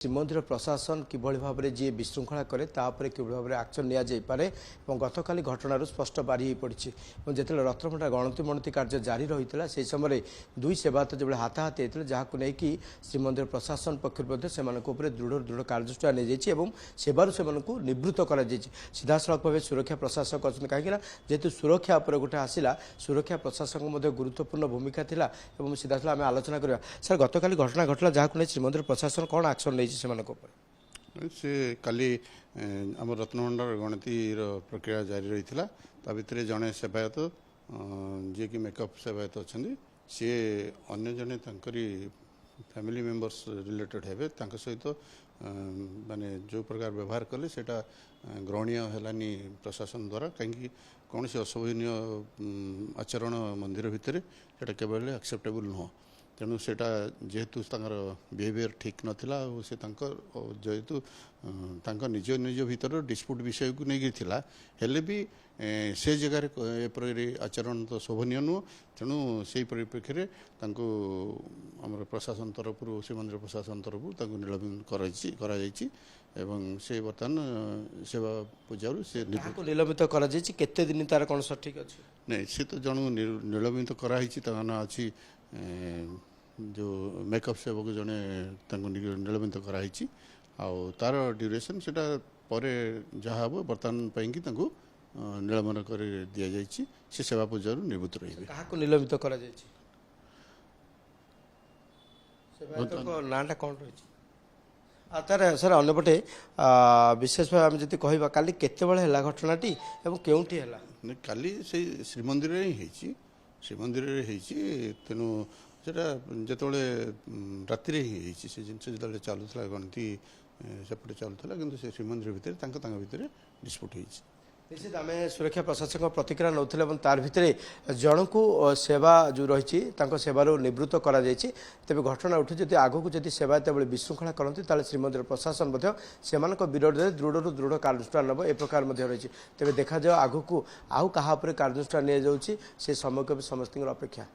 ଶ୍ରୀମନ୍ଦିର ପ୍ରଶାସନ କିଭଳି ଭାବରେ ଯିଏ ବିଶୃଙ୍ଖଳା କରେ ତାପରେ କିଭଳି ଭାବରେ ଆକ୍ସନ ନିଆଯାଇପାରେ ଏବଂ ଗତକାଲି ଘଟଣାରୁ ସ୍ପଷ୍ଟ ବାରି ହୋଇପଡ଼ିଛି ଏବଂ ଯେତେବେଳେ ରତ୍ନଭଣ୍ଡା ଗଣତି ମଣତି କାର୍ଯ୍ୟ ଜାରି ରହିଥିଲା ସେହି ସମୟରେ ଦୁଇ ସେବାୟତ ଯେଭଳି ହାତାହାତି ହୋଇଥିଲେ ଯାହାକୁ ନେଇକି ଶ୍ରୀମନ୍ଦିର ପ୍ରଶାସନ ପକ୍ଷରୁ ମଧ୍ୟ ସେମାନଙ୍କ ଉପରେ ଦୃଢ଼ କାର୍ଯ୍ୟାନୁଷ୍ଠାନ ନିଆଯାଇଛି ଏବଂ ସେବାରୁ ସେମାନଙ୍କୁ ନିବୃତ୍ତ କରାଯାଇଛି। ସିଧାସଳଖ ଭାବେ ସୁରକ୍ଷା ପ୍ରଶାସକ ଅଛନ୍ତି କାହିଁକିନା ଯେହେତୁ ସୁରକ୍ଷା ଉପରେ ଗୋଟେ ଆସିଲା ସୁରକ୍ଷା ପ୍ରଶାସକ ମଧ୍ୟ ଗୁରୁତ୍ୱପୂର୍ଣ୍ଣ ଭୂମିକା ଥିଲା ଏବଂ ସିଧାସଳଖ ଆମେ ଆଲୋଚନା କରିବା। ସାର୍ ଗତକାଲି ଘଟଣା ଘଟିଲା ଯାହାକୁ ନେଇ ଶ୍ରୀମନ୍ଦିର ପ୍ରଶାସନ କ'ଣ ଆକ୍ସନ ନେଇଛି से काली आम रत्नभंडार गणतिर प्रक्रिया जारी रही ता भितर जड़े सेवायत जी कि मेकअप सेवायत अच्छा सी अन्न जड़े फैमिली मेंबर्स रिलेटेड हे सहित माने जो प्रकार व्यवहार कले सेटा ग्रहणीय है प्रशासन द्वारा कहीं कौन से अशोभनीय आचरण मंदिर भितर से केवल एक्सेप्टेबल नुह तेणु सेटा जेहेतु बिहेवियर ठीक नाला से जेहेतु निज निज भीतर डिस्प्यूट विषय को लेकिन थिला हेले भी से जगार एपरी आचरण तो शोभनीय नुह तेणु से परिप्रेक्षी में आमर प्रशासन तरफ श्रीमंदिर प्रशासन तरफ निलंबन से बर्तमान सेवा पूजा से निलंबित केते दिन तार कौन सठिक अच्छे नहीं सी तो जन निलंबित कराई अच्छी जो मेकअप सेवक जड़े निलंबित कराई तार ड्यूरेशन से जहाँ हम बर्तमान कि निलंबन कर दि जाए से सेवा पूजा निवृत्त रही निलंबित नाटा कौन रही तार सर अंपटे विशेष भाव आम जी कह काली केतबेले है घटनाटी केउठी है काली से श्रीमंदिर श्रीमंदिर तेणु सेटा जिते राति से जिन जो चलूला गणति सेपटे चलूला कि श्रीमंदिर भितर भितर डिस्प्यूट हो निश्चित आम सुरक्षा प्रशासक प्रतिक्रिया नौले तार भितर जन को सेवा जो रही सेवार निवृत्त कर तेज घटना उठी जब आगक जब सेवायत विशृंखला करती श्रीमंदिर प्रशासन विरोध में दृढ़ कार्यानुष्ठान नब ए प्रकार रही तेज देखा आगक आउ क्या कार्यानुष्ठान नि से समय को भी समस्त अपेक्षा।